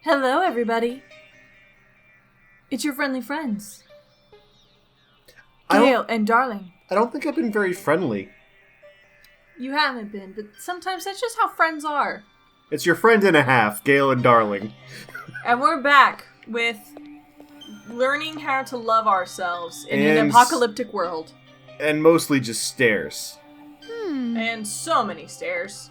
Hello, everybody. It's your friendly friends. Gale and Darling. I don't think I've been very friendly. You haven't been, but sometimes that's just how friends are. It's your friend and a half, Gale and Darling. And we're back with learning how to love ourselves in an apocalyptic world. And mostly just stairs. And so many stairs.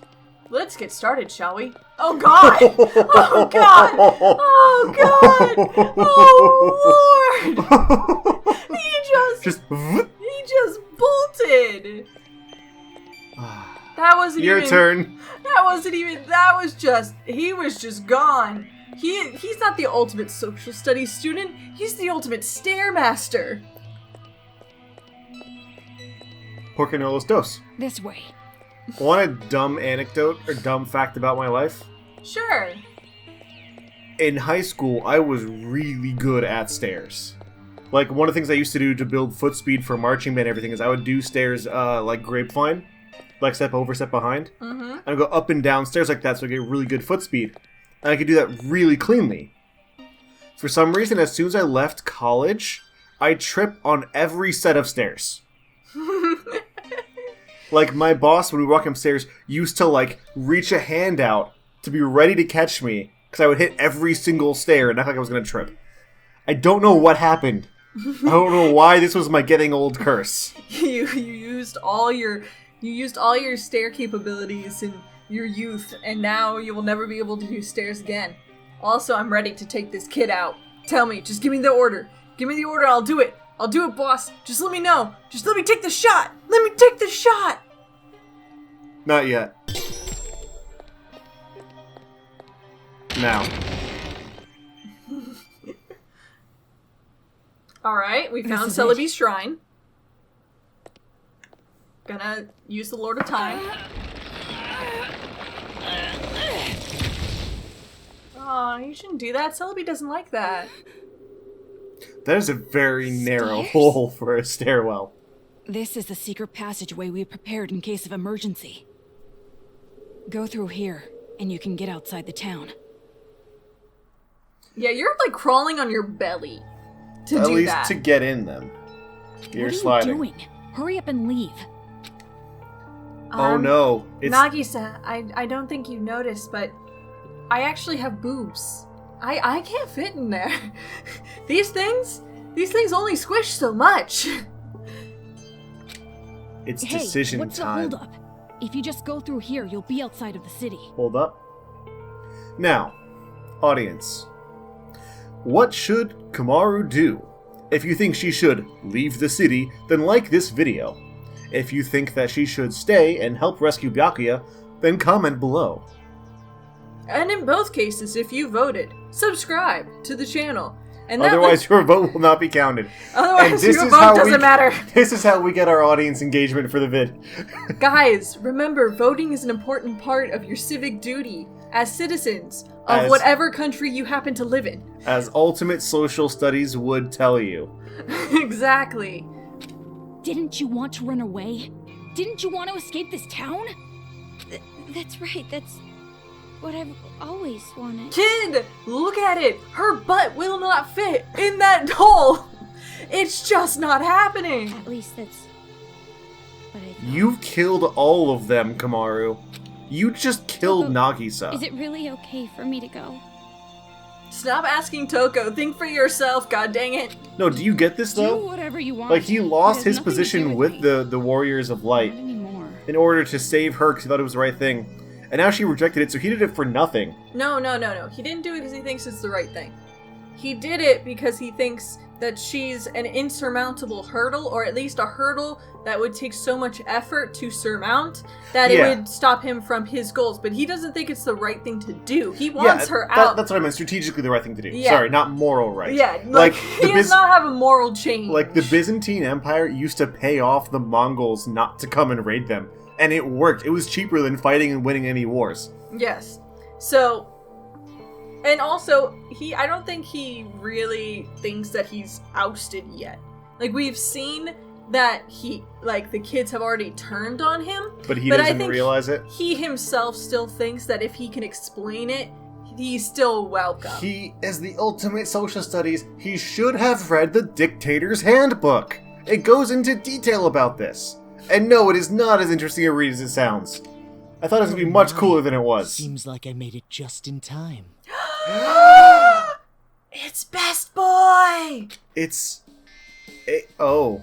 Let's get started, shall we? Oh god! Oh god! Oh god! Oh lord! He just bolted! That wasn't Your even... turn. He was just gone. He's not the ultimate social studies student. He's the ultimate stairmaster. Porque no los dos. This way. Want a dumb anecdote or dumb fact about my life? Sure. In high school, I was really good at stairs. Like, one of the things I used to do to build foot speed for marching band and everything is I would do stairs like grapevine. Like, step over, step behind. Mm-hmm. And I'd go up and down stairs like that so I get really good foot speed. And I could do that really cleanly. For some reason, as soon as I left college, I trip on every set of stairs. Like, my boss, when we walk upstairs, used to, like, reach a hand out to be ready to catch me, because I would hit every single stair and act like I was going to trip. I don't know what happened. I don't know why this was my getting old curse. You used all your stair capabilities in your youth, and now you will never be able to do stairs again. Also, I'm ready to take this kid out. Tell me, just give me the order. Give me the order, I'll do it. I'll do it, boss. Just let me know. Just let me take the shot. Let me take the shot. Not yet. Now. Alright, we found Celebi's shrine. Gonna use the Lord of Time. Aw, you shouldn't do that. Celebi doesn't like that. That is a very narrow hole for a stairwell. This is the secret passageway we prepared in case of emergency. Go through here, and you can get outside the town. Yeah, you're like crawling on your belly to do that. At least to get in them. You're sliding. What are you doing? Hurry up and leave. Oh no. It's... Nagisa, I don't think you noticed, but I actually have boobs. I can't fit in there. These things only squish so much. It's decision what's time. The holdup? If you just go through here, you'll be outside of the city. Hold up. Now, audience. What should Komaru do? If you think she should leave the city, then like this video. If you think that she should stay and help rescue Byakuya, then comment below. And in both cases, if you voted, subscribe to the channel. And otherwise, your vote will not be counted. Otherwise, your vote doesn't matter. This is how we get our audience engagement for the vid. Guys, remember, voting is an important part of your civic duty as citizens of whatever country you happen to live in. As Ultimate Social Studies would tell you. Exactly. Didn't you want to run away? Didn't you want to escape this town? That's right, that's what I've always wanted. Kid, look at it. Her butt will not fit in that hole. It's just not happening. At least that's what I thought. You've killed all of them, Komaru. You just killed Nagisa. Is it really okay for me to go? Stop asking Toko. Think for yourself, god dang it. No, do you get this though? Do whatever you want. Like, he lost his position with the Warriors of Light Not anymore. in order to save her because he thought it was the right thing. And now she rejected it, so he did it for nothing. No. He didn't do it because he thinks it's the right thing. He did it because he thinks that she's an insurmountable hurdle, or at least a hurdle that would take so much effort to surmount that it would stop him from his goals. But he doesn't think it's the right thing to do. He wants her out. That's what I meant. Strategically the right thing to do. Yeah. Sorry, not moral right. Yeah, like he does not have a moral change. Like, the Byzantine Empire used to pay off the Mongols not to come and raid them. And it worked. It was cheaper than fighting and winning any wars. Yes. So... And also, I don't think he really thinks that he's ousted yet. Like, we've seen that the kids have already turned on him. But he doesn't realize it? He himself still thinks that if he can explain it, he's still welcome. He is the ultimate social studies. He should have read the Dictator's Handbook. It goes into detail about this. And no, it is not as interesting a read as it sounds. I thought it was going to be much cooler than it was. Seems like I made it just in time. It's Best Boy! Oh.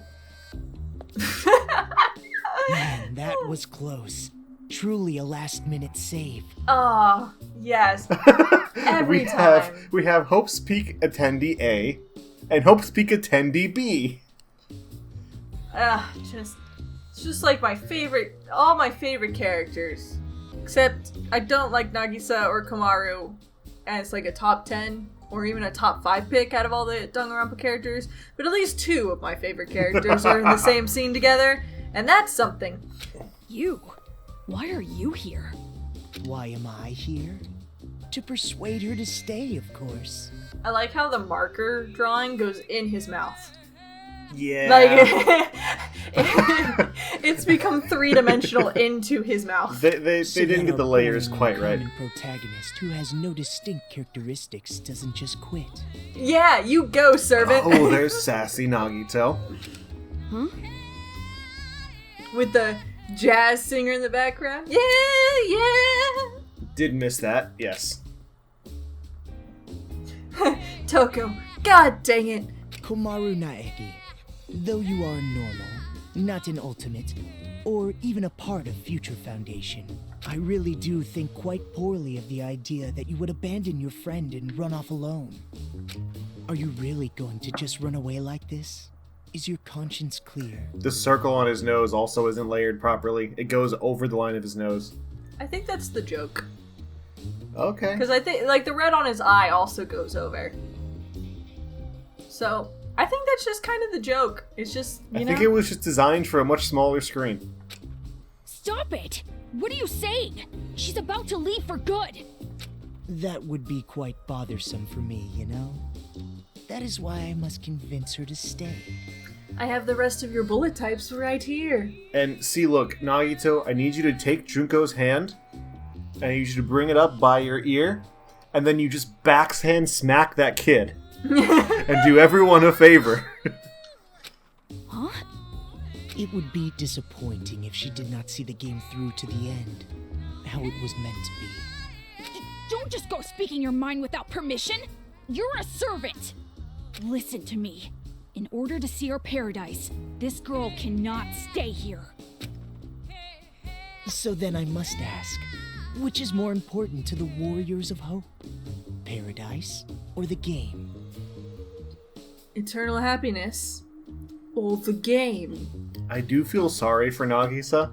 Man, that was close. Truly a last-minute save. Oh, yes. Every time. We have Hope's Peak Attendee A and Hope's Peak Attendee B. It's just like all my favorite characters. Except I don't like Nagisa or Komaru as like a top 10 or even a top 5 pick out of all the Danganronpa characters. But at least 2 of my favorite characters are in the same scene together, and that's something. You? Why are you here? Why am I here? To persuade her to stay, of course. I like how the marker drawing goes in his mouth. Yeah. Like, it's become 3-dimensional into his mouth. They didn't get the layers quite right. Protagonist who has no distinct characteristics doesn't just quit. Yeah, you go, servant. Oh, there's sassy Nagito. Huh? With the jazz singer in the background. Yeah. Did miss that, yes. Toko, god dang it. Komaru Naeki, though you are normal, not an ultimate, or even a part of Future Foundation, I really do think quite poorly of the idea that you would abandon your friend and run off alone. Are you really going to just run away like this? Is your conscience clear? The circle on his nose also isn't layered properly. It goes over the line of his nose. I think that's the joke. Okay. Because I think, like, the red on his eye also goes over. So, I think that's just kind of the joke. It's just, I think it was just designed for a much smaller screen. Stop it! What are you saying? She's about to leave for good! That would be quite bothersome for me, you know? That is why I must convince her to stay. I have the rest of your bullet types right here. And see, look, Nagito, I need you to take Junko's hand, and I need you to bring it up by your ear, and then you just backhand smack that kid. And do everyone a favor. Huh? It would be disappointing if she did not see the game through to the end, how it was meant to be. Don't just go speaking your mind without permission! You're a servant! Listen to me. In order to see our paradise, this girl cannot stay here. So then I must ask, which is more important to the Warriors of Hope? Paradise or the game? Eternal happiness. Or the game. I do feel sorry for Nagisa.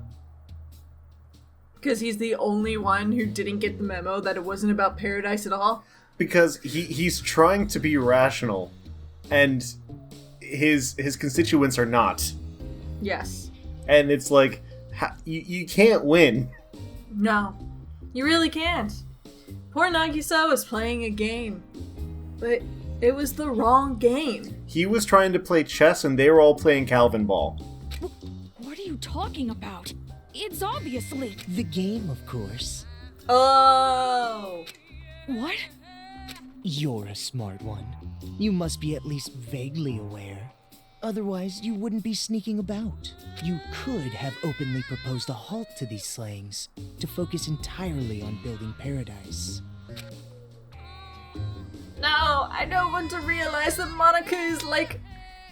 Because he's the only one who didn't get the memo that it wasn't about paradise at all. Because he's trying to be rational, and his constituents are not. Yes. And it's like, you can't win. No. You really can't. Poor Nagisa was playing a game. But it was the wrong game. He was trying to play chess, and they were all playing Calvin Ball. What are you talking about? It's obviously... The game, of course. Oh. What? You're a smart one. You must be at least vaguely aware. Otherwise, you wouldn't be sneaking about. You could have openly proposed a halt to these slayings, to focus entirely on building paradise. No, I don't want to realize that Monica is, like,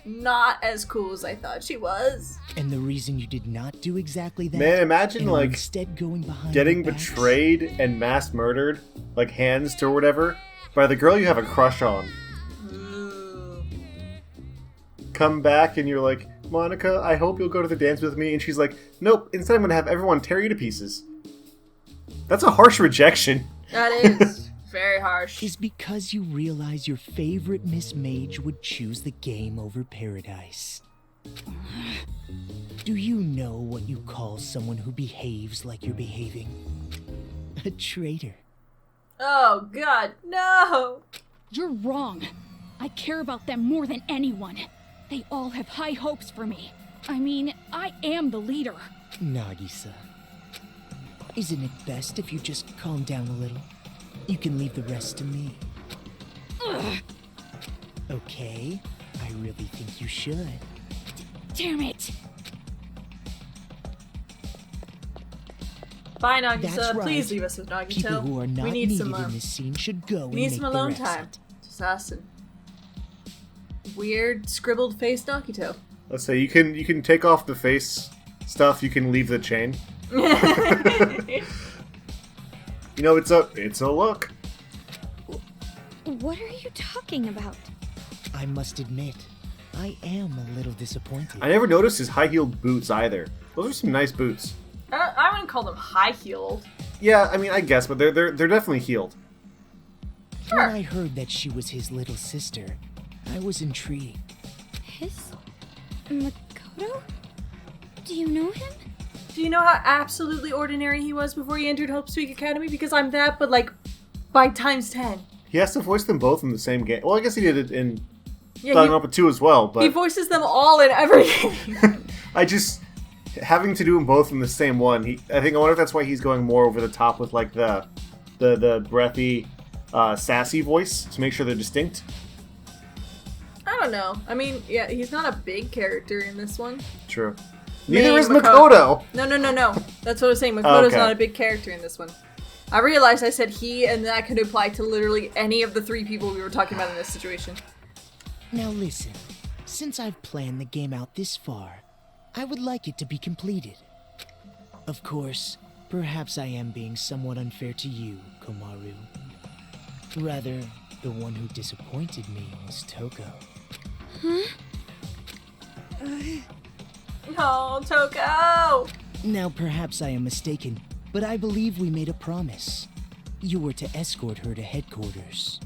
not as cool as I thought she was. And the reason you did not do exactly that... Man, imagine, and like, instead going behind getting their backs? betrayed and mass murdered, like hands or whatever, by the girl you have a crush on. Ooh. Come back and you're like, Monica, I hope you'll go to the dance with me. And she's like, nope, instead I'm going to have everyone tear you to pieces. That's a harsh rejection. That is very harsh. Is because you realize your favorite Miss Mage would choose the game over paradise. Do you know what you call someone who behaves like you're behaving? A traitor. Oh, God, no! You're wrong. I care about them more than anyone. They all have high hopes for me. I mean, I am the leader. Nagisa, isn't it best if you just calm down a little? You can leave the rest to me. Ugh, Okay, I really think you should. damn it! Bye, That's Nagisa. right. Please leave us with Nagito. People who are not we need needed some, in this scene should go and we need make some the alone rest. time. Just us and weird scribbled face Nagito. Let's say you can take off the face stuff. You can leave the chain. You know, it's a look. What are you talking about? I must admit, I am a little disappointed. I never noticed his high-heeled boots either. Those are some nice boots. I wouldn't call them high-heeled. Yeah, I mean, I guess, but they're definitely heeled. Sure. When I heard that she was his little sister, I was intrigued. His? Makoto? Do you know him? Do you know how absolutely ordinary he was before he entered Hope's Peak Academy? Because I'm that, but like, by times 10. He has to voice them both in the same game. Well, I guess he did it in Yeah, Danganronpa 2 as well, but he voices them all in everything. I just having to do them both in the same one. I wonder if that's why he's going more over the top with like the breathy, sassy voice to make sure they're distinct. I don't know. I mean, yeah, he's not a big character in this one. True. Neither Me, is Makoto. No. That's what I was saying. Makoto's Okay. not a big character in this one. I realized I said he, and that could apply to literally any of the three people we were talking about in this situation. Now listen, since I've planned the game out this far, I would like it to be completed. Of course, perhaps I am being somewhat unfair to you, Komaru. Rather, the one who disappointed me was Toko. No, Toko! Now perhaps I am mistaken, but I believe we made a promise. You were to escort her to headquarters.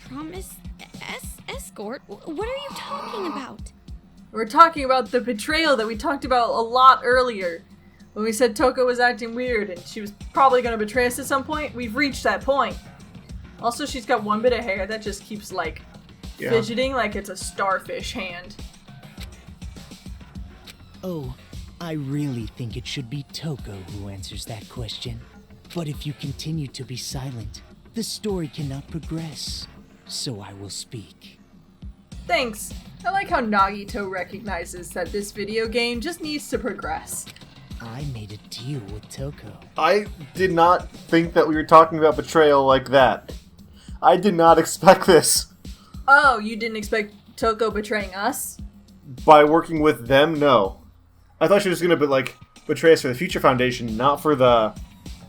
Promise? Escort? What are you talking about? We're talking about the betrayal that we talked about a lot earlier. When we said Toko was acting weird and she was probably going to betray us at some point, we've reached that point. Also, she's got one bit of hair that just keeps, like, Yeah. fidgeting like it's a starfish hand. Oh, I really think it should be Toko who answers that question. But if you continue to be silent, the story cannot progress. So I will speak. Thanks. I like how Nagito recognizes that this video game just needs to progress. I made a deal with Toko. I did not think that we were talking about betrayal like that. I did not expect this. Oh, you didn't expect Toko betraying us? By working with them, no. I thought she was gonna betray us for the Future Foundation, not for the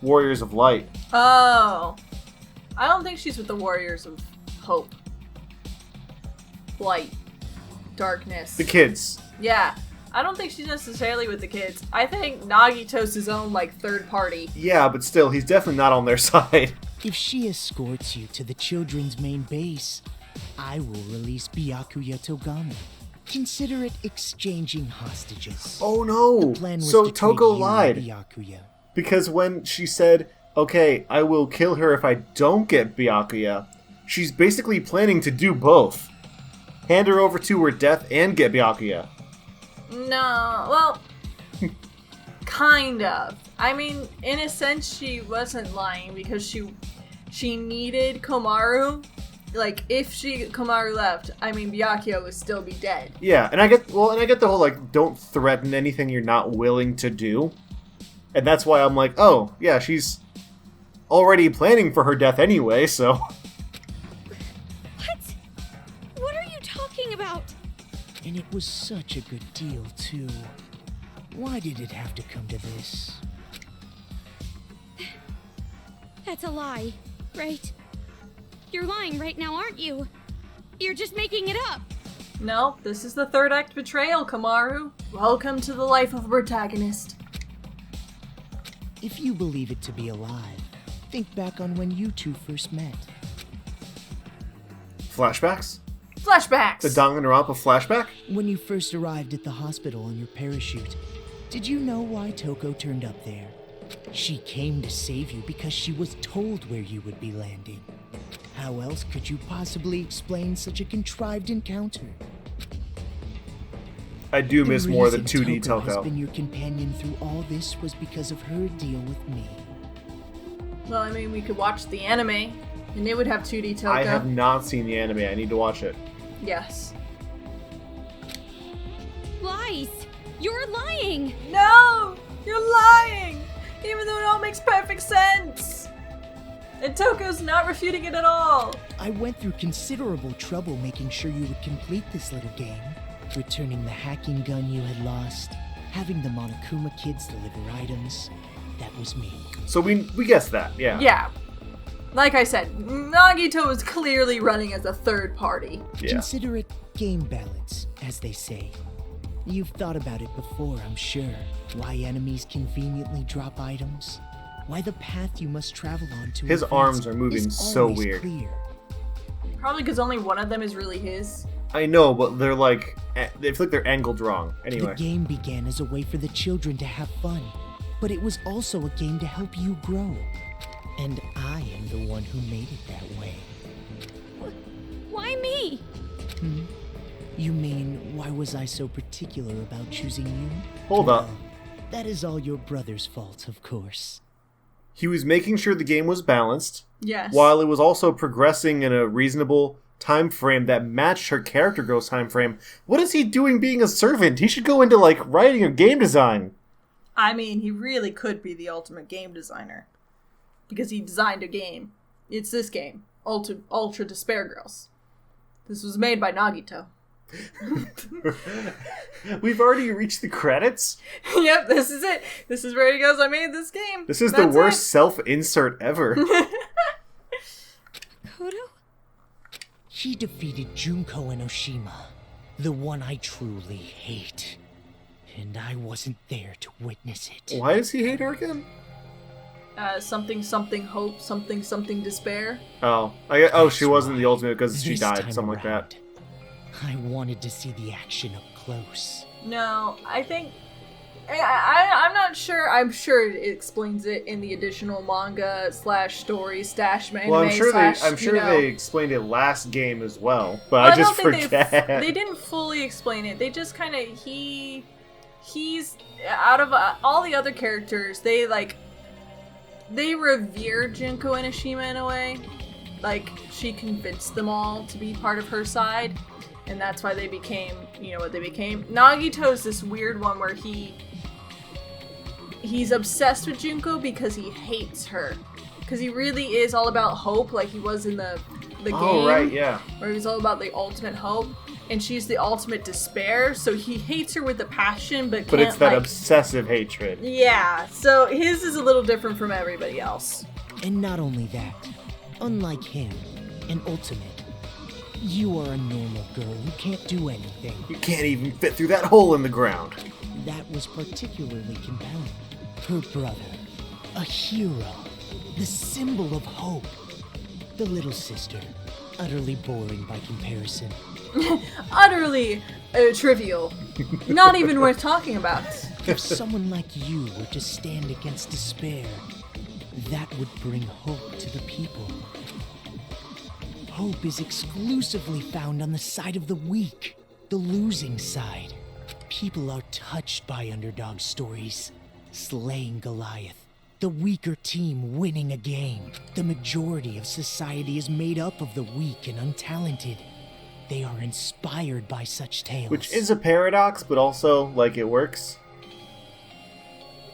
Warriors of Light. Oh. I don't think she's with the Warriors of Hope. Light. Darkness. The kids. Yeah. I don't think she's necessarily with the kids. I think Nagito's his own, third party. Yeah, but still, he's definitely not on their side. If she escorts you to the children's main base, I will release Byakuya Togami. Consider it exchanging hostages. Oh no! The plan was So to Toko trade you lied. Byakuya. Because when she said, okay, I will kill her if I don't get Byakuya, she's basically planning to do both. Hand her over to her death and get Byakuya. No, well, kind of. I mean, in a sense, she wasn't lying because she needed Komaru. If Komaru left, I mean, Byakuya would still be dead. Yeah, and I get the whole, don't threaten anything you're not willing to do. And that's why I'm like, oh, yeah, she's already planning for her death anyway, so... What? What are you talking about? And it was such a good deal, too. Why did it have to come to this? That's a lie, right? You're lying right now, aren't you? You're just making it up. No, this is the third act betrayal, Komaru. Welcome to the life of a protagonist. If you believe it to be a lie, think back on when you two first met. Flashbacks? Flashbacks! The Danganronpa flashback? When you first arrived at the hospital on your parachute, did you know why Toko turned up there? She came to save you because she was told where you would be landing. How else could you possibly explain such a contrived encounter? I do miss more than 2D Toko has Toko. been your companion through all this was because of her deal with me. Well, I mean, we could watch the anime, and it would have 2D Toko. I have not seen the anime. I need to watch it. Yes. Lies! You're lying! No! You're lying! Even though it all makes perfect sense! And Toko's not refuting it at all! I went through considerable trouble making sure you would complete this little game. Returning the hacking gun you had lost, having the Monokuma kids deliver items. That was me. So we guessed that, yeah. Yeah. Like I said, Nagito is clearly running as a third party. Yeah. Consider it game balance, as they say. You've thought about it before, I'm sure. Why enemies conveniently drop items. Why the path you must travel on to His advance arms are moving is so always weird. Clear. Probably because only one of them is really his. I know, but they're like, they feel like they're angled wrong. Anyway. The game began as a way for the children to have fun, but it was also a game to help you grow. And I am the one who made it that way. Why me? You mean, why was I so particular about choosing you? Hold up. Well, that is all your brother's fault, of course. He was making sure the game was balanced, Yes. while it was also progressing in a reasonable time frame that matched her character growth time frame. What is he doing being a servant? He should go into, like, writing or game design. I mean, he really could be the ultimate game designer. Because he designed a game. It's this game. Ultra Despair Girls. This was made by Nagito. We've already reached the credits? Yep, this is it. This is where he goes, I made this game. This is That's the worst self-insert ever. Kodo? He defeated Junko and Oshima, the one I truly hate. And I wasn't there to witness it. Why does he hate her again? Something hope, something despair. Oh, she wasn't the ultimate because she This died, time something like that. around, I wanted to see the action up close. No, I think... I'm not sure. I'm sure it explains it in the additional manga / story / anime Well, I'm sure / they explained it last game as well, but Well, I just don't think forget. they didn't fully explain it. They just kind of he's out of all the other characters. They revere Junko and Oshima in a way. Like, she convinced them all to be part of her side, and that's why they became, what they became. Nagito's this weird one where he's obsessed with Junko because he hates her. Because he really is all about hope, like he was in the game. Oh, right, yeah. Where he's all about the ultimate hope, and she's the ultimate despair, so he hates her with a passion, but can't, But it's that obsessive hatred. Yeah, so his is a little different from everybody else. And not only that, unlike him, an ultimate, you are a normal girl who can't do anything. You can't even fit through that hole in the ground. That was particularly compelling. Her brother, a hero, the symbol of hope. The little sister, utterly boring by comparison. Utterly trivial. Not even worth talking about. If someone like you were to stand against despair, that would bring hope to the people. Hope is exclusively found on the side of the weak, the losing side. People are touched by underdog stories. Slaying Goliath, the weaker team winning a game. The majority of society is made up of the weak and untalented. They are inspired by such tales. Which is a paradox, but also, like, it works.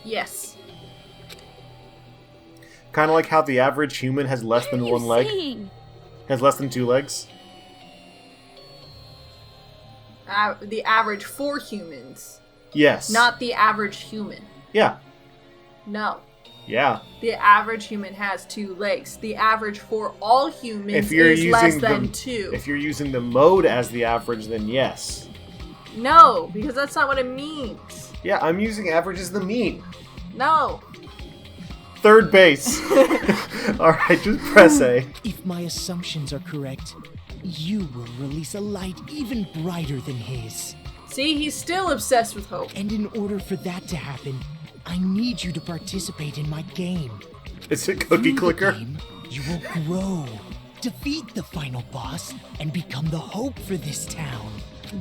Yes. Kind of like how the average human has less than one leg. Has less than 2 legs. The average for humans. Yes. Not the average human. Yeah. No. Yeah. The average human has 2 legs. The average for all humans is less than 2. If you're using the mode as the average, then yes. No, because that's not what it means. Yeah, I'm using average as the mean. No. Third base. Alright, just press A. If my assumptions are correct, you will release a light even brighter than his. See, he's still obsessed with hope. And in order for that to happen, I need you to participate in my game. It's a cookie Through clicker. The game, you will grow, defeat the final boss, and become the hope for this town.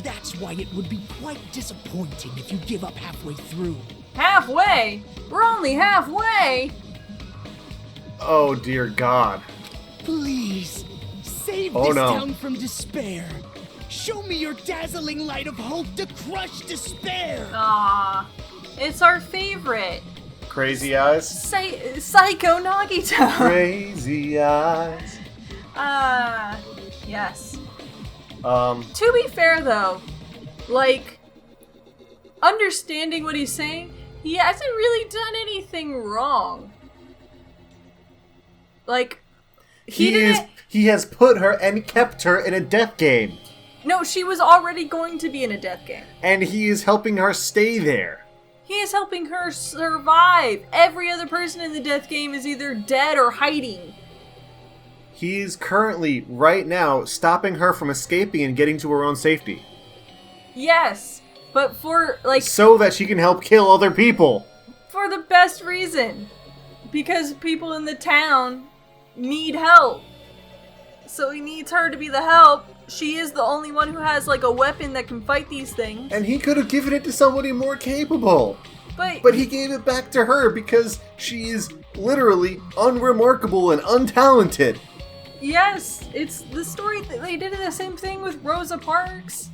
That's why it would be quite disappointing if you give up halfway through. Halfway? We're only halfway! Oh dear God. Please, save Oh, this no. town from despair. Show me your dazzling light of hope to crush despair. Ah, it's our favorite. Crazy eyes. Psycho Nagito. Crazy eyes. Yes. Um, To be fair, though, like, understanding what he's saying, he hasn't really done anything wrong. Like, he has put her and kept her in a death game. No, she was already going to be in a death game. And he is helping her stay there. He is helping her survive. Every other person in the death game is either dead or hiding. He is currently, right now, stopping her from escaping and getting to her own safety. Yes, but for, like, So that she can help kill other people. for the best reason. Because people in the town need help. So he needs her to be the help. She is the only one who has, like, a weapon that can fight these things. And he could have given it to somebody more capable. But he gave it back to her because she is literally unremarkable and untalented. Yes, it's the story. They did the same thing with Rosa Parks.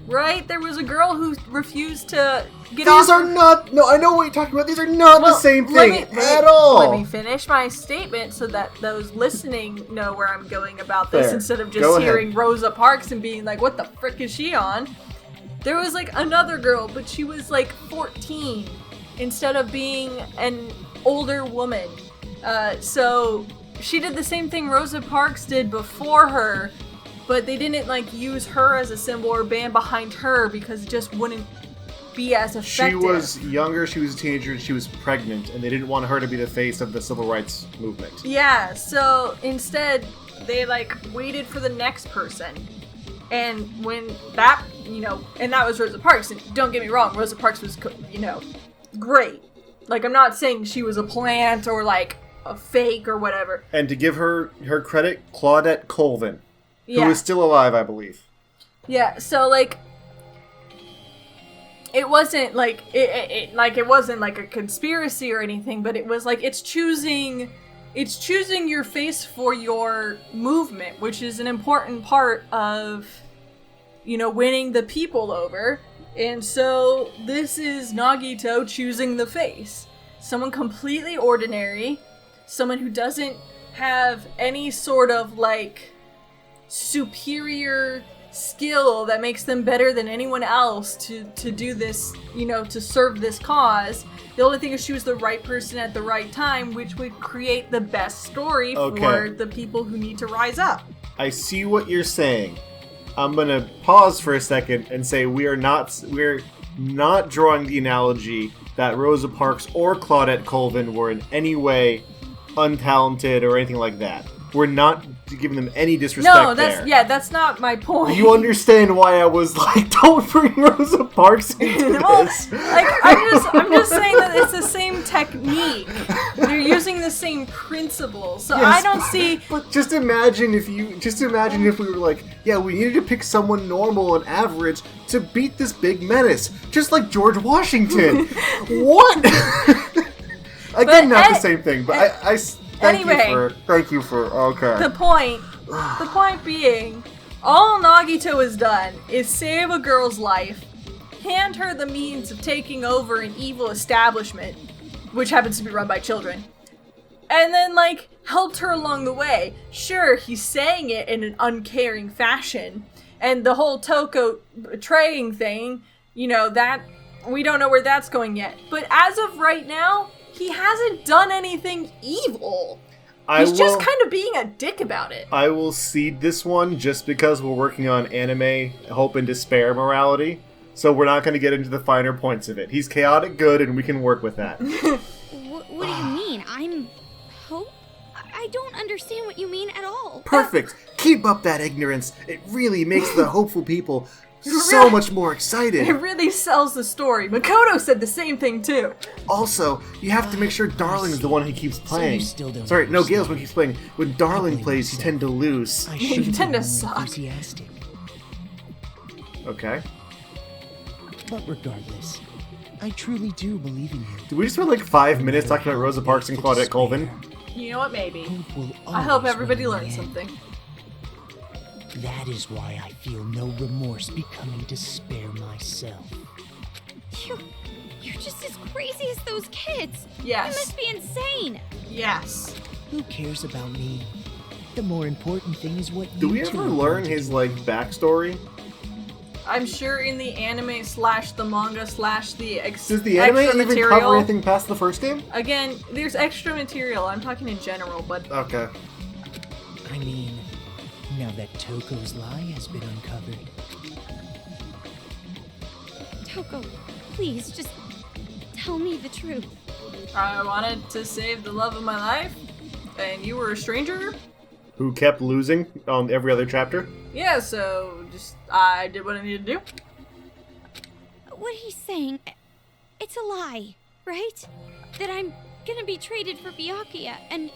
Right? There was a girl who refused to get off. These are not... No, I know what you're talking about. These are not the same thing at Let all. me finish my statement so that those listening know where I'm going about this Fair. instead of Go just ahead. hearing Rosa Parks and being like, what the frick is she on? There was like another girl, but she was like 14 instead of being an older woman. So she did the same thing Rosa Parks did before her, but they didn't like use her as a symbol or band behind her because it just wouldn't be as effective. She was younger, she was a teenager, and she was pregnant, and they didn't want her to be the face of the civil rights movement. Yeah, so instead they like waited for the next person. And when that, and that was Rosa Parks, and don't get me wrong, Rosa Parks was, great. Like, I'm not saying she was a plant or like a fake or whatever. And to give her credit, Claudette Colvin, Yeah. who is still alive, I believe. Yeah, so like it wasn't like it wasn't like a conspiracy or anything, but it was like it's choosing your face for your movement, which is an important part of winning the people over. And so this is Nagito choosing the face. Someone completely ordinary, someone who doesn't have any sort of like superior skill that makes them better than anyone else to do this, to serve this cause. The only thing is she was the right person at the right time, which would create the best story for the people who need to rise up. I see what you're saying. I'm gonna pause for a second and say we're not drawing the analogy that Rosa Parks or Claudette Colvin were in any way untalented or anything like that. We're not giving them any disrespect there. That's not my point. You understand why I was like, don't bring Rosa Parks into this. I'm just saying that it's the same technique. You're using the same principles. So Yes, I don't see. But just imagine if we were like, yeah, we needed to pick someone normal and average to beat this big menace, just like George Washington. What? Again, not the same thing. But Thank you for okay. The point being, all Nagito has done is save a girl's life, hand her the means of taking over an evil establishment, which happens to be run by children, and then, like, helped her along the way. Sure, he's saying it in an uncaring fashion, and the whole Toko betraying thing, that, we don't know where that's going yet. But as of right now, he hasn't done anything evil. He's just kind of being a dick about it. I will cede this one just because we're working on anime hope and despair morality. So we're not going to get into the finer points of it. He's chaotic good and we can work with that. What do you mean? I'm hope? I don't understand what you mean at all. Perfect. Keep up that ignorance. It really makes the hopeful people so much more excited. It really sells the story. Makoto said the same thing too. Also, you have to make sure Darling is the one who keeps playing. So you still don't Sorry, no, understand. Gale's the one who keeps playing. When Darling plays, you tend to lose. I You should have tend been to more suck. enthusiastic. Okay. But regardless, I truly do believe in you. Did we just spend like 5 minutes talking about Rosa Parks and Claudette Colvin? You know what, maybe. Hope will I hope always everybody win in learns the end. something. That is why I feel no remorse becoming to spare myself. You're just as crazy as those kids. Yes. You must be insane. Yes. Who cares about me? The more important thing is what Do you we two ever are going learn to his, do. like, backstory? I'm sure in the anime slash the manga slash the Does the anime extra even material. cover anything past the first game? Again, there's extra material. I'm talking in general, but Okay. I mean, now that Toko's lie has been uncovered, Toko, please, just tell me the truth. I wanted to save the love of my life, and you were a stranger. Who kept losing on every other chapter? Yeah, so just I did what I needed to do. What he's saying, it's a lie, right? That I'm gonna be traded for Byakuya, and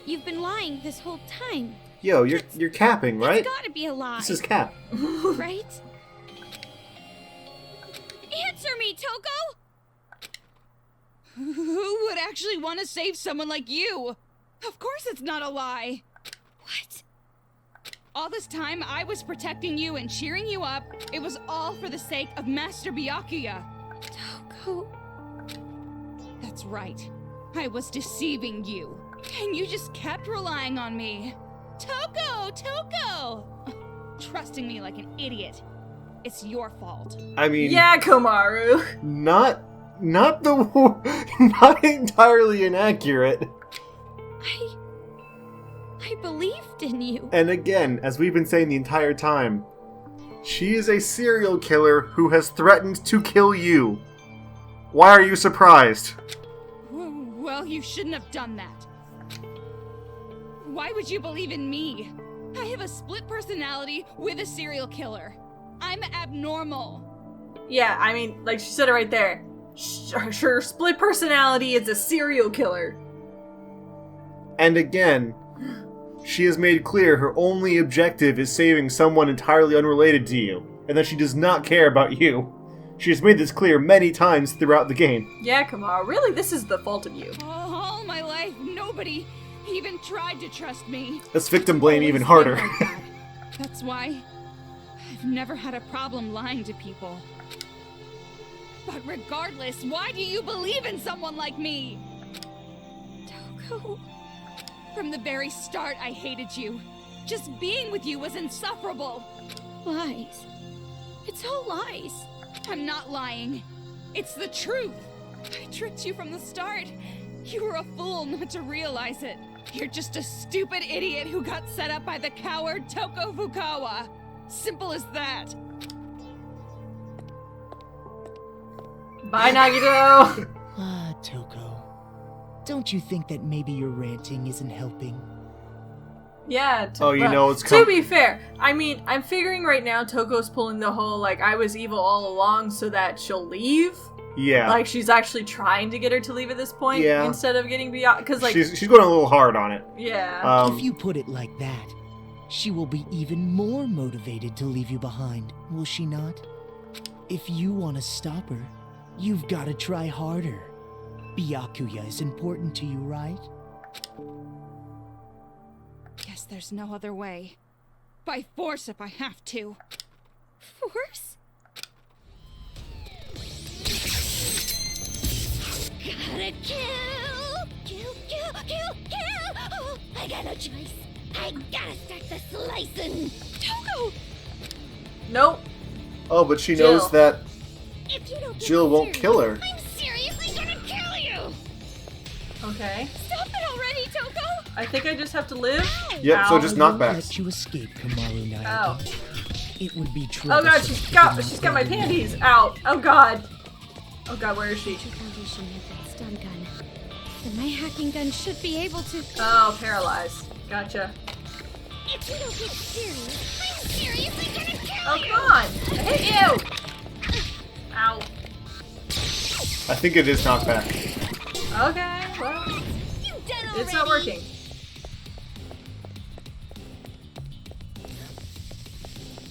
you've been lying this whole time. Yo, you're capping, right? It's gotta be a lie, This is cap. right? Answer me, Toko! Who would actually want to save someone like you? Of course it's not a lie. What? All this time I was protecting you and cheering you up. It was all for the sake of Master Byakuya. Toko... That's right. I was deceiving you. And you just kept relying on me. Toko! Toko! Trusting me like an idiot. It's your fault. I mean, Yeah, Komaru. not not entirely inaccurate. I believed in you. And again, as we've been saying the entire time, she is a serial killer who has threatened to kill you. Why are you surprised? Well, you shouldn't have done that. Why would you believe in me? I have a split personality with a serial killer. I'm abnormal. Yeah, I mean, like she said it right there. Her split personality is a serial killer. And again, she has made clear her only objective is saving someone entirely unrelated to you, and that she does not care about you. She has made this clear many times throughout the game. Yeah, Komaru, really, this is the fault of you. All my life, nobody even tried to trust me. Let's victim blame Always even been harder. like that. That's why I've never had a problem lying to people. But regardless, why do you believe in someone like me? Toko... From the very start, I hated you. Just being with you was insufferable. Lies. It's all lies. I'm not lying. It's the truth. I tricked you from the start. You were a fool not to realize it. You're just a stupid idiot who got set up by the coward Toko Fukawa. Simple as that. Bye, Nagito! ah, Toko. Don't you think that maybe your ranting isn't helping? Yeah. Oh, you but know it's to be fair, I mean, I'm figuring right now Toko's pulling the whole, like, I was evil all along so that she'll leave. Yeah. Like, she's actually trying to get her to leave at this point Yeah. instead of getting beyond. Because, like, she's going a little hard on it. yeah. If you put it like that, she will be even more motivated to leave you behind, will she not? If you want to stop her, you've got to try harder. Byakuya is important to you, right? Guess there's no other way. By force if I have to. Force? Gotta kill! Kill, kill, kill, kill! Oh, I got no choice. I gotta start the slicing. Toko! Nope. Oh, but she Jill. knows that If you don't get Jill won't serious, kill her. I'm seriously gonna kill you! Okay. Stop it already, Toko! I think I just have to live. Yep, so Ow. just I knock won't back. let you escape, Komaru Naoki. Ow. It would be true. Oh god, she's got my panties out. Oh god. Oh god, where is she? Foundation with stun gun. Then my hacking gun should be able to. Oh, paralyzed. Gotcha. If you don't get serious, I'm seriously gonna kill Oh, you! come on! I hit you! Ow. I think it is knockback. Okay, well, You done already? it's not working.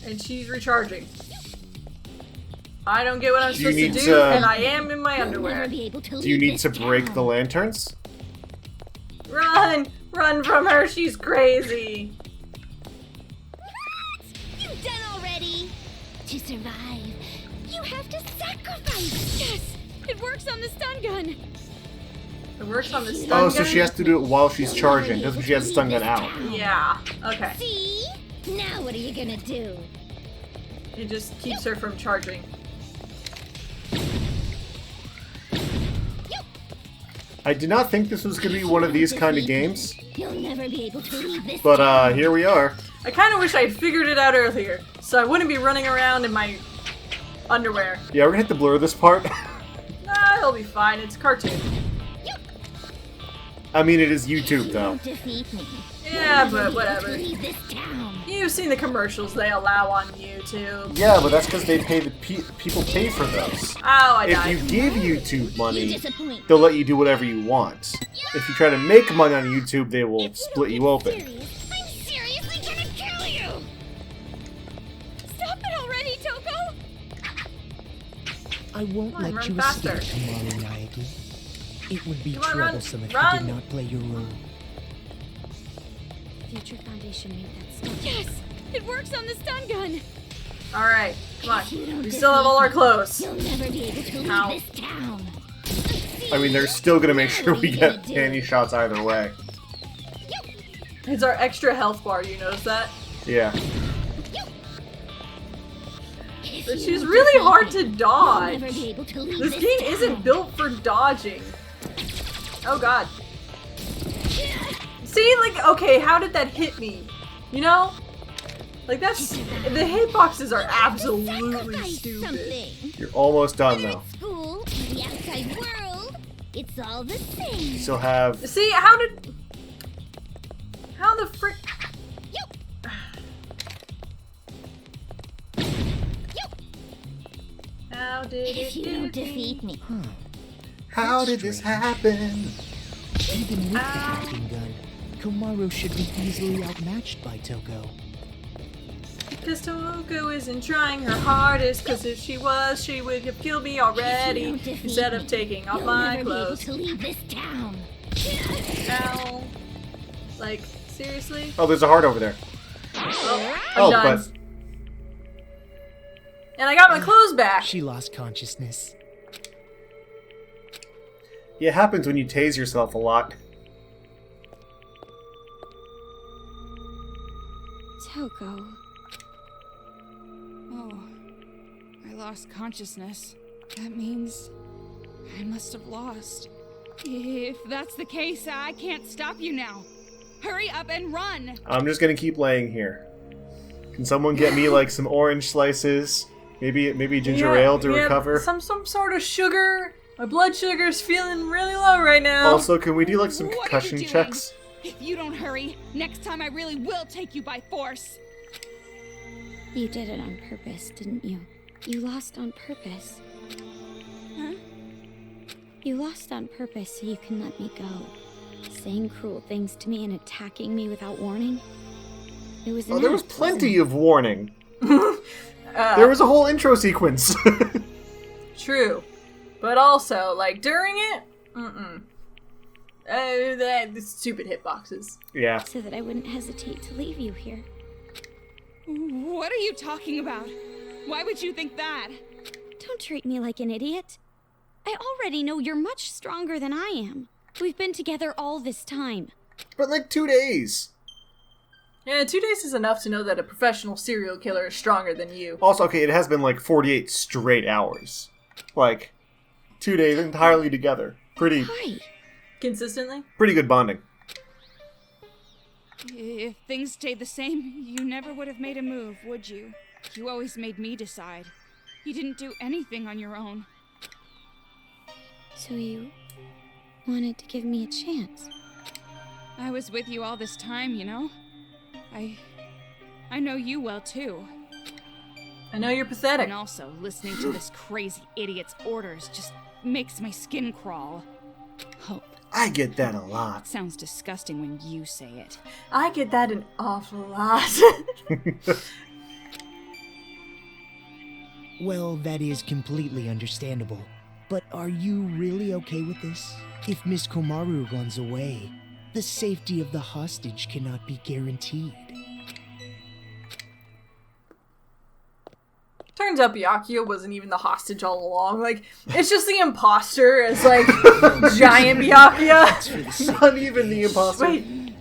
And she's recharging. I don't get what I'm Do you supposed to need do, to- and I am in my You'll never underwear. be able to Do you leave need this to break town. the lanterns? Run! Run from her, she's crazy! You done already? To survive, you have to sacrifice. Yes! It works on the stun gun! It works on the stun gun? Oh, so she has to do it while she's charging. That's when she has the stun gun out. Yeah, okay. See? Now what are you gonna do? It just keeps her from charging. I did not think this was going to be one of these kind of games, You'll never be able to leave this but here we are. I kind of wish I had figured it out earlier, so I wouldn't be running around in my underwear. Yeah, we're going to have to blur this part. Nah, it'll be fine, it's a cartoon. I mean, it is YouTube, though. Won't defeat me. Yeah, but whatever. Leave this town. You've seen the commercials they allow on YouTube. Yeah, but that's because they pay people pay for those. Oh, I If died. you give YouTube You money, disappoint. they'll let you do whatever you want. If you try to make money on YouTube, they will split you open. Serious, I'm seriously gonna kill you. Stop it already, Toko! I won't Come on, let run you faster. escape tomorrow, Naegi. It would be Come on, run. troublesome if Run. you did not play your role. Future Foundation made that stuff. Yes! It works on the stun gun! Alright, come on. You don't We still have all our clothes. You'll never be able to leave Ow. this town. I mean, they're still going to make sure we get panty shots either way. It's our extra health bar, you notice that? Yeah. But she's really hard to You'll dodge. never be able to leave This this game town. isn't built for dodging. Oh god. See, like, okay, how did that hit me? You know? Like, that's... The hitboxes are absolutely Sacrifice stupid. something. You're almost done, though. School, in the outside world, it's all the same. You still have... See, how did... How the frick... How did If it you do don't defeat me, How did this happen? Even with the hacking gun, Komaru should be easily outmatched by Toko. Because Toko isn't trying her hardest, because if she was, she would have killed me already, don't defeat instead me, of taking off you'll my never be able clothes. to leave this town. Ow. Like, seriously? Oh, there's a heart over there. Oh, Oh, I'm done. but... And I got my clothes back! She lost consciousness. Yeah, it happens when you tase yourself a lot. Toko. Oh, I lost consciousness. That means I must have lost. If that's the case, I can't stop you now. Hurry up and run! I'm just gonna keep laying here. Can someone get me, like, some orange slices? Maybe ginger ale to recover? Some sort of sugar. My blood sugar's feeling really low right now. Also, can we do, like, some What are you concussion doing? checks? If you don't hurry, next time I really will take you by force. You did it on purpose, didn't you? You lost on purpose. Huh? You lost on purpose so you can let me go. Saying cruel things to me and attacking me without warning. It was Oh, there was enough, plenty of warning. Uh, There was a whole intro sequence. True. But also, like, during it, the stupid hitboxes. Yeah. so that I wouldn't hesitate to leave you here. What are you talking about? Why would you think that? Don't treat me like an idiot. I already know you're much stronger than I am. We've been together all this time. But, like, 2 days. Yeah, 2 days is enough to know that a professional serial killer is stronger than you. Also, okay, it has been, like, 48 straight hours. Like, 2 days entirely together. Pretty Hi. Consistently? good bonding. If things stayed the same, you never would have made a move, would you? You always made me decide. You didn't do anything on your own. So you wanted to give me a chance? I was with you all this time, you know? I know you well, too. I know you're pathetic. And also, listening to this crazy idiot's orders just makes my skin crawl. Hope. I get that a lot. Sounds disgusting when you say it. I get that an awful lot. Well, that is completely understandable. But are you really okay with this? If Miss Komaru runs away, the safety of the hostage cannot be guaranteed. Turns out Byakuya wasn't even the hostage all along. Like, it's just the imposter as, like, giant Byakuya. For the sake Not of even the peace. imposter. Wait,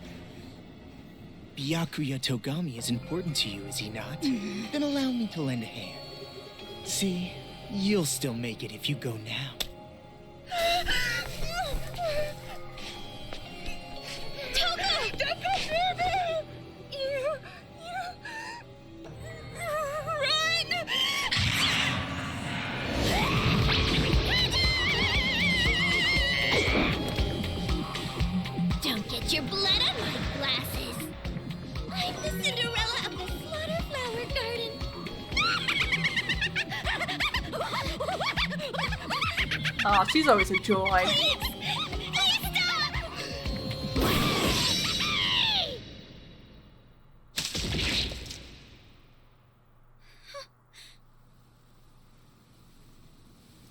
Byakuya Togami is important to you, is he not? Then allow me to lend a hand. See, you'll still make it if you go now. Don't get your blood on my glasses. I'm the Cinderella of the Slaughter Flower Garden. oh, she's always a joy. Please stop!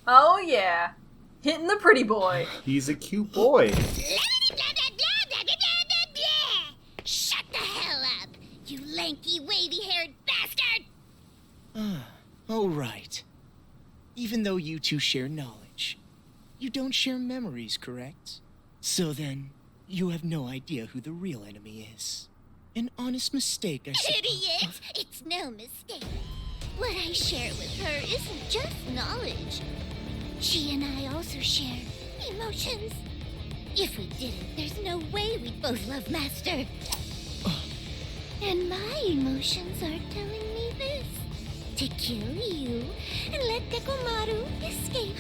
Oh, yeah. Hitting the pretty boy. He's a cute boy. Shut the hell up, you lanky, wavy-haired bastard! Oh, right. Even though you two share knowledge, you don't share memories, correct? So then, you have no idea who the real enemy is. An honest mistake, I suppose. Idiot! It's no mistake. What I share with her isn't just knowledge. She and I also share emotions. If we didn't, there's no way we'd both love Master. And my emotions are telling me this. To kill you and let Komaru escape.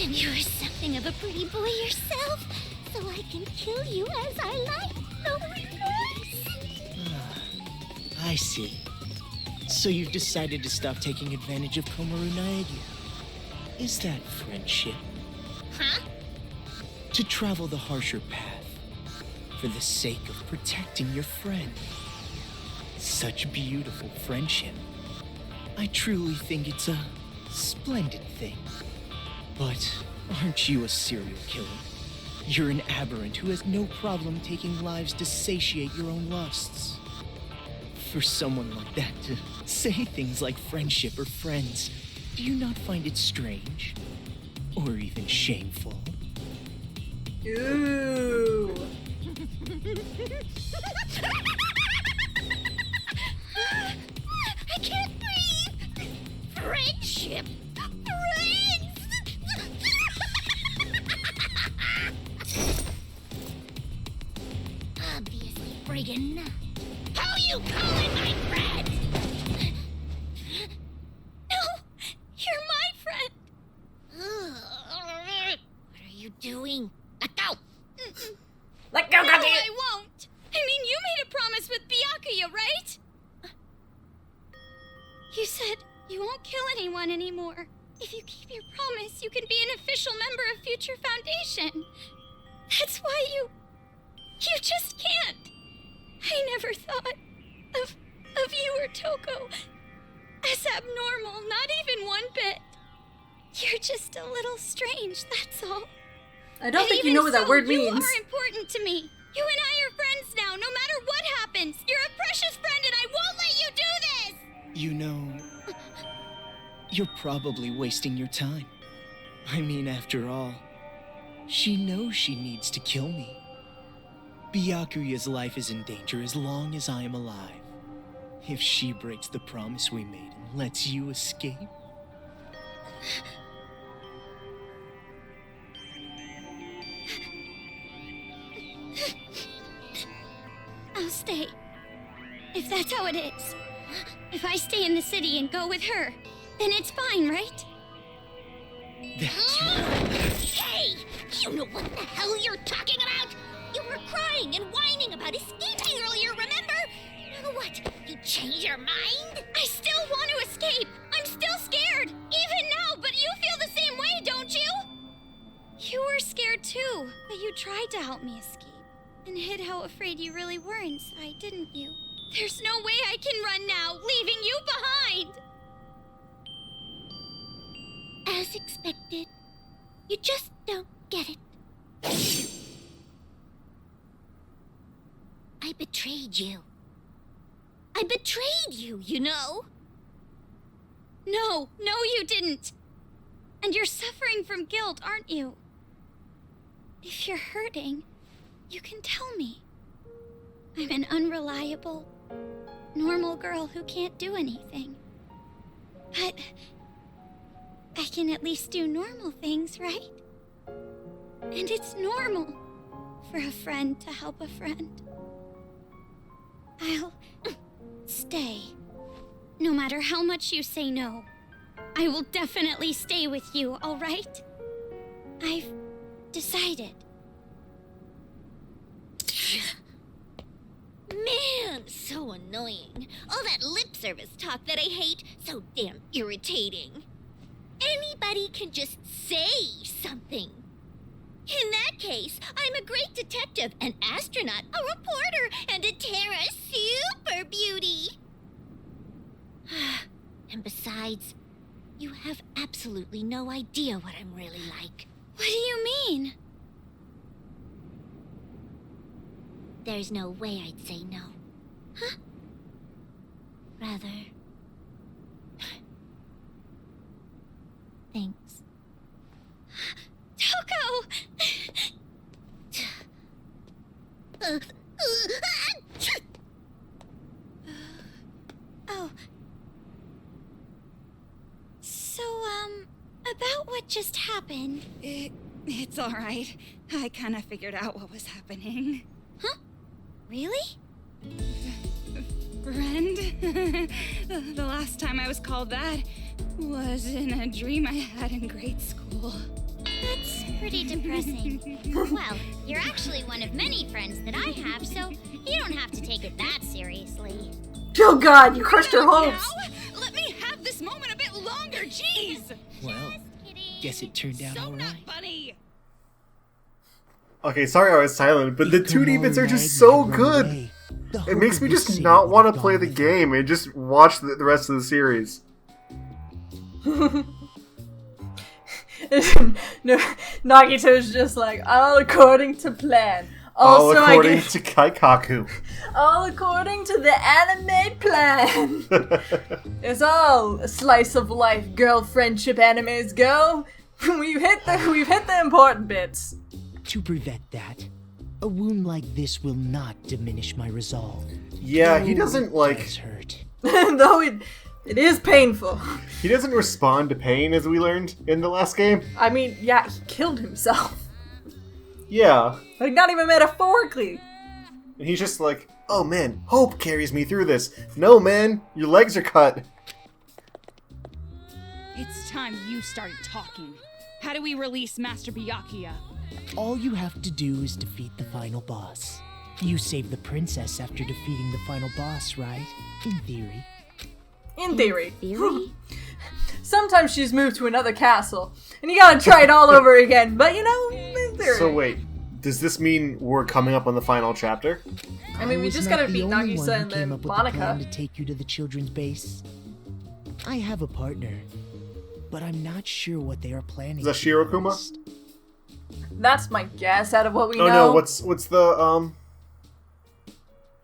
And you're something of a pretty boy yourself, so I can kill you as I like. No remorse. I see. So you've decided to stop taking advantage of Komaru Naegi. Is that friendship? Huh? To travel the harsher path, for the sake of protecting your friend. Such beautiful friendship. I truly think it's a splendid thing. But aren't you a serial killer? You're an aberrant who has no problem taking lives to satiate your own lusts. For someone like that to say things like friendship or friends, do you not find it strange? Or even shameful? Ooh. I can't breathe. Friendship. Friends. Obviously friggin' not. How you calling my friend? No, you're my friend. What are you doing? Let go. Let go, No, Gaki! I won't. I mean, you made a promise with Byakuya, right? You said you won't kill anyone anymore. If you keep your promise, you can be an official member of Future Foundation. That's why you just can't. I never thought of you or Toko as abnormal, not even one bit. You're just a little strange, that's all. I don't And think you even know what that so, word You means. are important to me. You and I are friends now, no matter what happens. You're a precious friend, and I won't let you do this! You know, you're probably wasting your time. I mean, after all, she knows she needs to kill me. Byakuya's life is in danger as long as I am alive. If she breaks the promise we made and lets you escape... I'll stay. If that's how it is. If I stay in the city and go with her, then it's fine, right? That's right. Hey! You know what the hell you're talking about? You were crying and whining about escaping earlier, remember? Now what? You change your mind? I still want to escape. I'm still scared, even now, but you feel the same way, don't you? You were scared too, but you tried to help me escape. And hid how afraid you really were inside, didn't you? There's no way I can run now, leaving you behind! As expected. You just don't get it. betrayed you. I betrayed you, you know? No, you didn't. And you're suffering from guilt, aren't you? If you're hurting, you can tell me. I'm an unreliable, normal girl who can't do anything. But I can at least do normal things, right? And it's normal for a friend to help a friend. I'll stay. No matter how much you say no, I will definitely stay with you, all right? I've decided. Man, so annoying. All that lip service talk that I hate, so damn irritating. Anybody can just say something. In that case, I'm a great detective, an astronaut, a reporter, and a Terra super beauty. And besides, you have absolutely no idea what I'm really like. What do you mean? There's no way I'd say no. Huh? Rather... Thanks. Toko! Oh. So, about what just happened. It's all right. I kind of figured out what was happening. Huh? Really? Friend? The last time I was called that was in a dream I had in grade school. That's pretty depressing. Well, you're actually one of many friends that I have, so you don't have to take it that seriously. Oh god, you crushed her hopes! Now, let me have this moment a bit longer, jeez! Well, guess it turned out So alright. not funny! Okay, sorry I was silent, but the 2D bits are just so good. It makes me just not want to play the game and just watch the rest of the series. No, Nagito's just like, all according to plan. All Also, according to Kaikaku. all according to the anime plan. It's all a slice of life girl friendship animes go. We've hit the important bits. To prevent that, a wound like this will not diminish my resolve. Yeah, he Though doesn't, it like... does hurt. Though it is painful. He doesn't respond to pain, as we learned in the last game. I mean, yeah, he killed himself. Yeah. Like, not even metaphorically. And he's just like, oh man, hope carries me through this. No man, your legs are cut. It's time you started talking. How do we release Master Byakuya? All you have to do is defeat the final boss. You saved the princess after defeating the final boss, right? In theory. In theory. Theory? Sometimes she's moved to another castle, and you gotta try it all over again, but you know, in theory. So wait, does this mean we're coming up on the final chapter? I mean, we was just not gotta the beat only one Nagisa who and came then up with the plan Monica. to take you to the children's base. I have a partner, but I'm not sure what they are planning. Is that to be Shirokuma? honest. That's my guess out of what we Oh know. no, what's the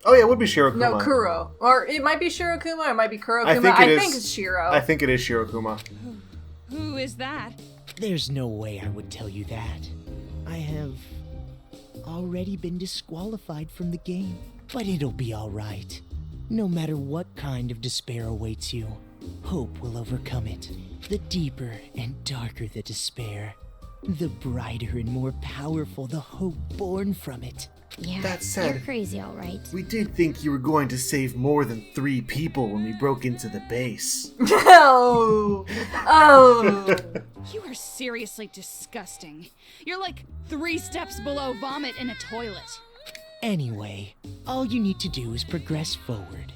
Oh yeah, it would be Shirokuma. No, Kuro. Or it might be Shirokuma, or it might be Kurokuma. I think it is- think it's Shiro. I think it is Shirokuma. Who is that? There's no way I would tell you that. I have already been disqualified from the game. But it'll be alright. No matter what kind of despair awaits you, hope will overcome it. The deeper and darker the despair, the brighter and more powerful the hope born from it. Yeah, That said- you're crazy, all right. We did think you were going to save more than 3 people when we broke into the base. Oh! Oh! You are seriously disgusting. You're like 3 steps below vomit in a toilet. Anyway, all you need to do is progress forward.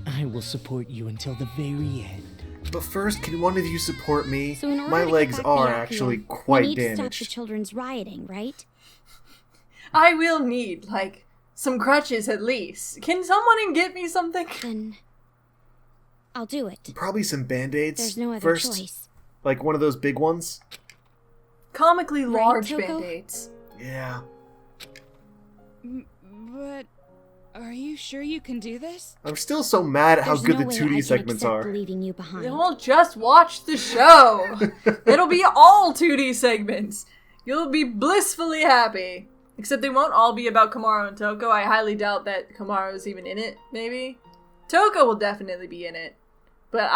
I will support you until the very end. But first, can one of you support me? So in order My to legs get back are Byakuya, actually we quite need to stop the damaged. children's rioting, right? I will need, like, some crutches at least. Can someone get me something? Then I'll do it. Probably some band-aids There's no other first. choice. Like one of those big ones. Comically Right, large Toko? band-aids. Yeah. But Are you sure you can do this? I'm still so mad at how There's good no the way 2D I can segments accept are. leaving you behind. You'll just watch the show. It'll be all 2D segments. You'll be blissfully happy. Except they won't all be about Komaru and Toko. I highly doubt that Komaru's even in it, maybe. Toko will definitely be in it. But,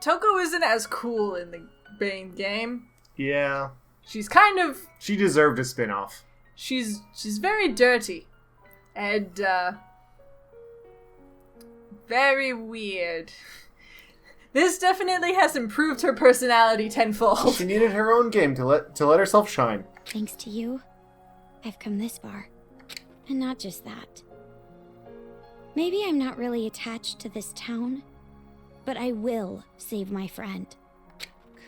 Toko isn't as cool in the main game. Yeah. She's kind of... She deserved a spin-off. She's very dirty. And, very weird. This definitely has improved her personality tenfold. She needed her own game to let herself shine. Thanks to you, I've come this far. And not just that. Maybe I'm not really attached to this town, but I will save my friend.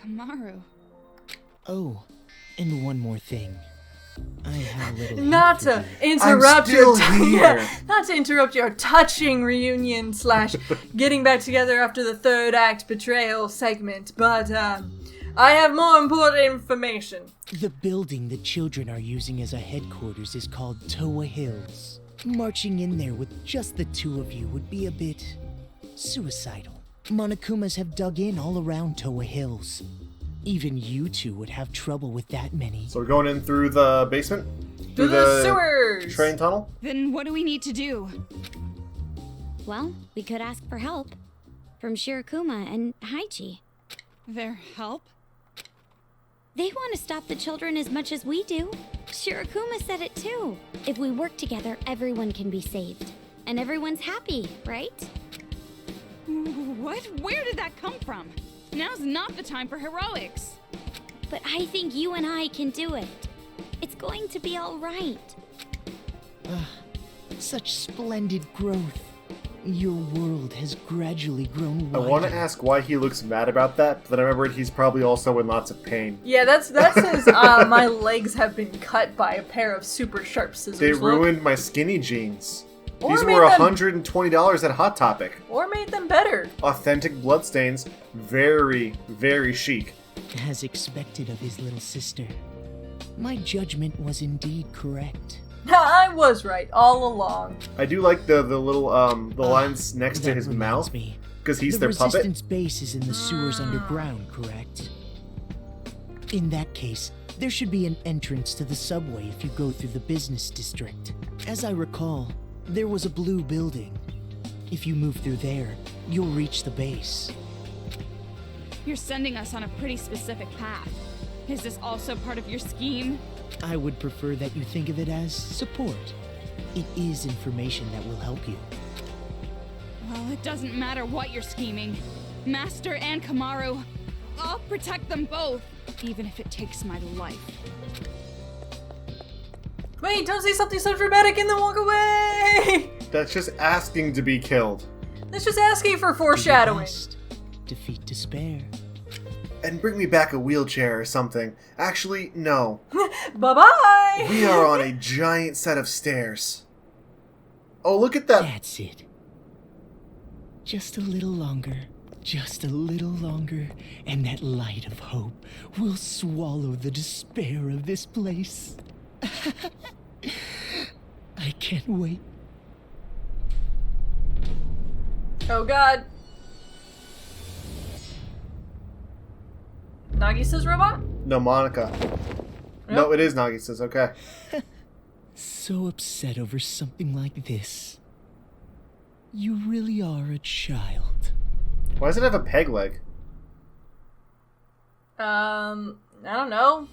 Komaru. Oh, and one more thing. I have a little Not hint for to you. interrupt still here. not to interrupt your touching reunion / getting back together after the third act betrayal segment, but I have more important information. The building the children are using as a headquarters is called Towa Hills. Marching in there with just the two of you would be a bit suicidal. Monokumas have dug in all around Towa Hills. Even you two would have trouble with that many. So we're going in through the basement? Through the sewers! Train tunnel? Then what do we need to do? Well, we could ask for help. From Shirokuma and Haichi. Their help? They want to stop the children as much as we do. Shirokuma said it too. If we work together, everyone can be saved. And everyone's happy, right? What? Where did that come from? Now's not the time for heroics. But I think you and I can do it. It's going to be all right. Such splendid growth. Your world has gradually grown I wider. want to ask why he looks mad about that, but then I remembered he's probably also in lots of pain. Yeah, that says my legs have been cut by a pair of super sharp scissors. They Look. ruined my skinny jeans. Or These made were them- $120 at Hot Topic. Or made them better. Authentic bloodstains. Very, very chic. As expected of his little sister. My judgment was indeed correct. I was right all along. I do like the little the lines next to That his reminds mouth, me. because he's The their puppet. resistance base is in the sewers underground, correct? In that case, there should be an entrance to the subway if you go through the business district. As I recall, there was a blue building. If you move through there, you'll reach the base. You're sending us on a pretty specific path. Is this also part of your scheme? I would prefer that you think of it as support. It is information that will help you. Well, it doesn't matter what you're scheming. Master and Komaru, I'll protect them both, even if it takes my life. Wait, don't say something so dramatic and then walk away! That's just asking to be killed. That's just asking for Do your foreshadowing. best. Defeat despair. And bring me back a wheelchair or something. Actually, no. Bye-bye! We are on a giant set of stairs. Oh, look at that. That's it. Just a little longer. Just a little longer, and that light of hope will swallow the despair of this place. I can't wait. Oh god. Nagisa's robot? No, Monica. No, it is Nagisa's, okay. So upset over something like this. You really are a child. Why does it have a peg leg? I don't know.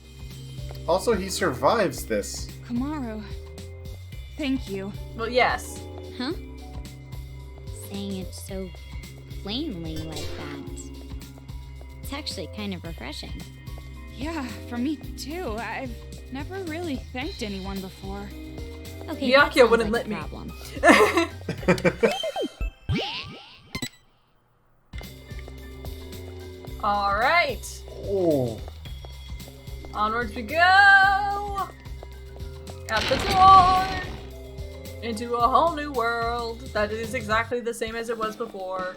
Also, he survives this. Komaru, thank you. Well, yes. Huh? Saying it so plainly like that. It's actually kind of refreshing. Yeah, for me too. I've never really thanked anyone before. Okay, Byakuya that sounds wouldn't like let a me. problem. Alright. Oh. Onwards we go! Out the door! Into a whole new world that is exactly the same as it was before.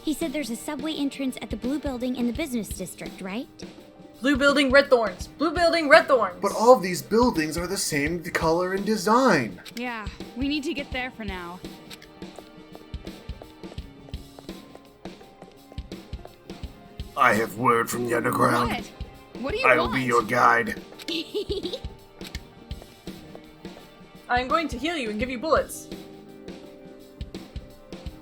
He said there's a subway entrance at the blue building in the business district, right? Blue building, red thorns. Blue building, red thorns. But all of these buildings are the same color and design. Yeah, we need to get there for now. I have word from the underground. What? What do you I want? will be your guide. I'm going to heal you and give you bullets.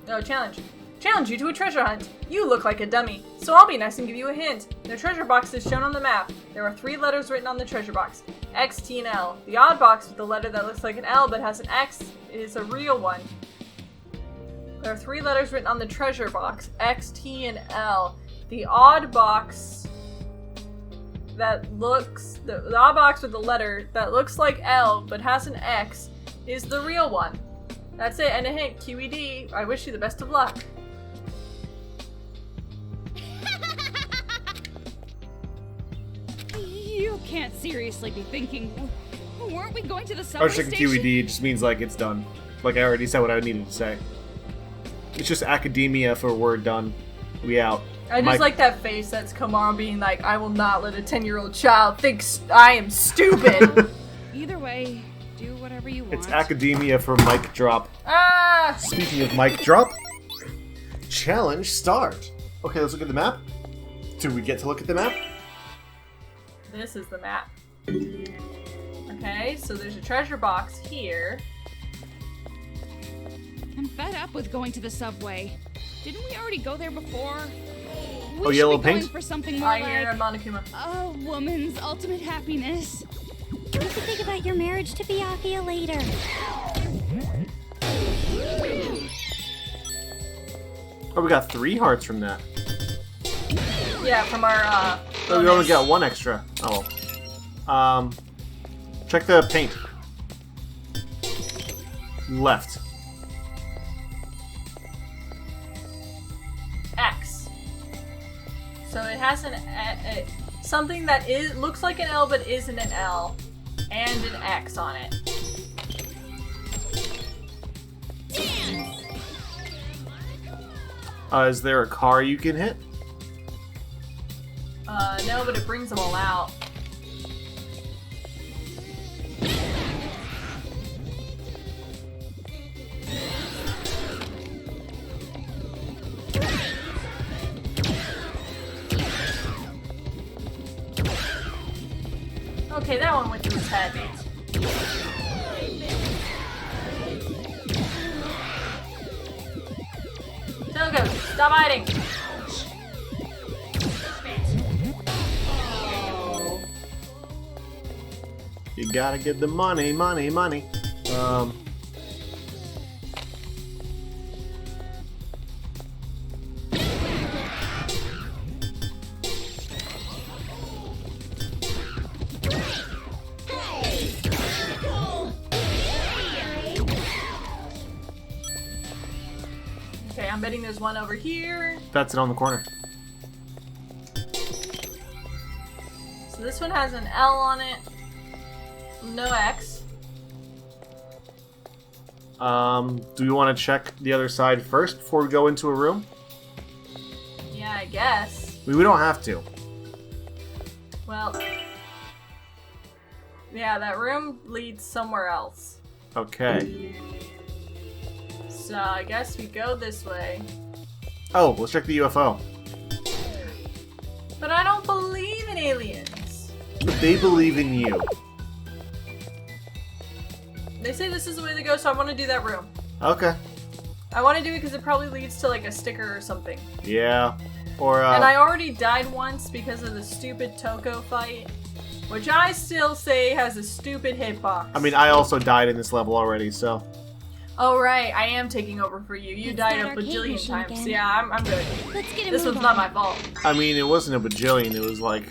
Oh, challenge. Challenge you to a treasure hunt. You look like a dummy, so I'll be nice and give you a hint. The treasure box is shown on the map. There are 3 letters written on the treasure box. X, T, and L. The odd box with the letter that looks like an L but has an X is a real one. There are 3 letters written on the treasure box. X, T, and L. The odd box that looks... The odd box with the letter that looks like L but has an X is the real one. That's it, and a hint, QED. I wish you the best of luck. You can't seriously be thinking... Weren't we going to the I subway was checking station? QED, it just means like it's done. Like I already said what I needed to say. It's just academia for word done. We out. I just like that face that's Komaru being like, I will not let a 10-year-old child think I am stupid. Either way, do whatever you want. It's academia for mic drop. Ah! Speaking of mic drop, challenge start. Okay, let's look at the map. Do we get to look at the map? This is the map. Okay, so there's a treasure box here. I'm fed up with going to the subway. Didn't we already go there before? We Oh, should yellow be going paint? for something more I hear like Monokuma. a woman's ultimate happiness. You have to think about your marriage to Byakuya later. Oh, we got 3 hearts from that. Yeah, from our, Oh, we only bonus. got 1 extra. Oh. Check the paint. Left. X. So it has something that looks like an L but isn't an L, and an X on it. Is there a car you can hit? No, but it brings them all out. Okay, that one went through his head. Toko, stop hiding! You gotta get the money, money, money. Okay, I'm betting there's one over here. That's it on the corner. So this one has an L on it. No X. Do you want to check the other side first before we go into a room? Yeah, I guess. We don't have to. Well, yeah, that room leads somewhere else. Okay. So I guess we go this way. Oh, let's check the UFO. But I don't believe in aliens. But they believe in you. They say this is the way to go, so I want to do that room. Okay. I want to do it because it probably leads to like a sticker or something. Yeah. Or, And I already died once because of the stupid Toko fight, which I still say has a stupid hitbox. I mean, I also died in this level already, so. Oh right, I am taking over for you. You It's died that a arcade bajillion machine times. again. Yeah, I'm good. Let's get a This move one's not on. my fault. I mean, it wasn't a bajillion, it was like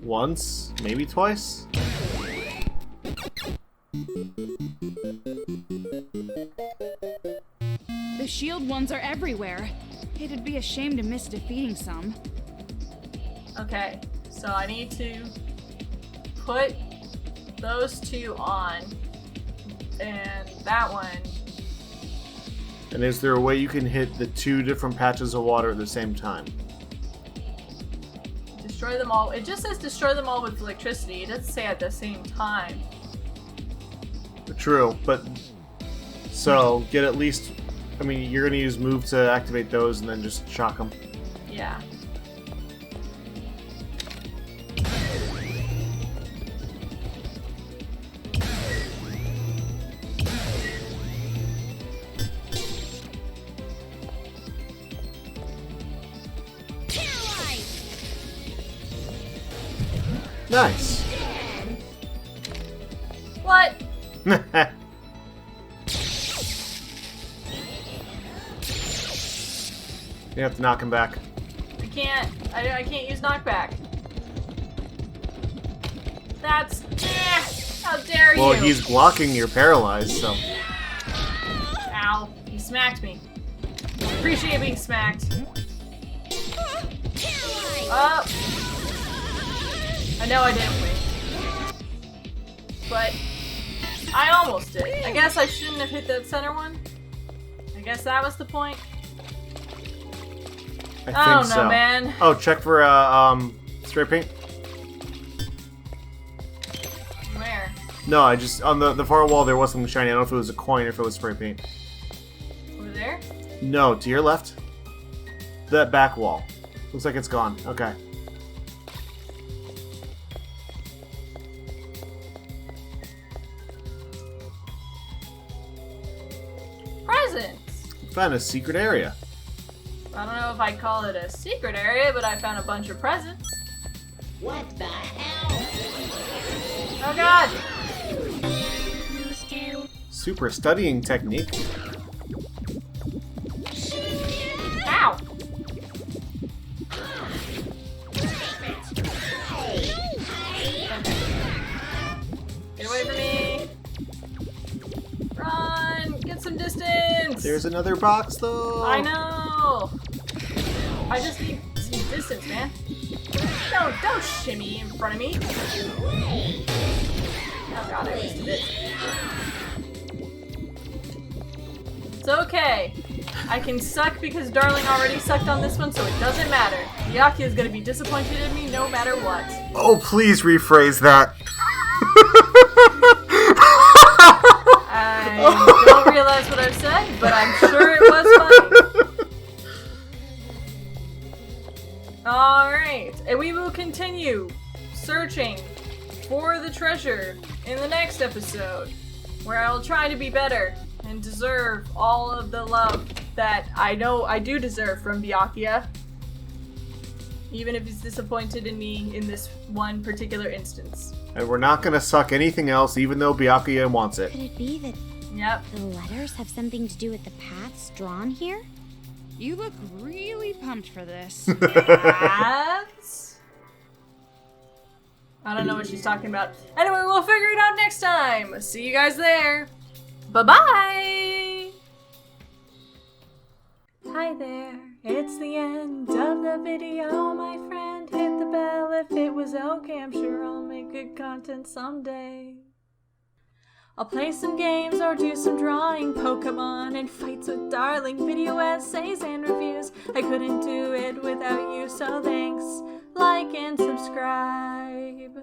once, maybe twice. The shield ones are everywhere. It'd be a shame to miss defeating some. Okay, so I need to put those 2 on, and that one. And is there a way you can hit the 2 different patches of water at the same time? To Destroy them all. It just says destroy them all with electricity. It doesn't say at the same time. True, but so get at least. I mean, you're gonna use move to activate those, and then just shock them. Yeah. Nice. What? You have to knock him back. I can't. I can't use knockback. That's. How dare you? Well, he's blocking your paralyzed, so. Ow! He smacked me. Appreciate being smacked. Oh. I know I didn't win. But I almost did. I guess I shouldn't have hit that center one. I guess that was the point. I don't think know, so. man. Oh, check for spray paint. Where? No, I just on the far wall there was something shiny. I don't know if it was a coin or if it was spray paint. Over there? No, to your left. That back wall. Looks like it's gone. Okay. Presents! Found a secret area. I don't know if I'd call it a secret area, but I found a bunch of presents. What the hell? Oh god! Super studying technique. Ow! Get away from me! Run! Get some distance! There's another box though. I know! I just need some distance, man. No, don't shimmy in front of me. Oh god, I wasted it. It's okay. I can suck because Darling already sucked on this one, so it doesn't matter. Yaki is gonna be disappointed in me no matter what. Oh, please rephrase that. I don't realize what I've said, but I'm sure it was funny. Alright, and we will continue searching for the treasure in the next episode, where I will try to be better and deserve all of the love that I know I do deserve from Byakuya, even if he's disappointed in me in this one particular instance. And we're not gonna suck anything else, even though Byakuya wants it. Could it be that Yep. the letters have something to do with the paths drawn here? You look really pumped for this. Paths? I don't know what she's talking about. Anyway, we'll figure it out next time. See you guys there. Bye-bye! Hi there. It's the end of the video, my friend. Hit the bell if it was okay. I'm sure I'll make good content someday. I'll play some games or do some drawing, Pokemon and fights with Darling, video essays and reviews. I couldn't do it without you, so thanks, like and subscribe.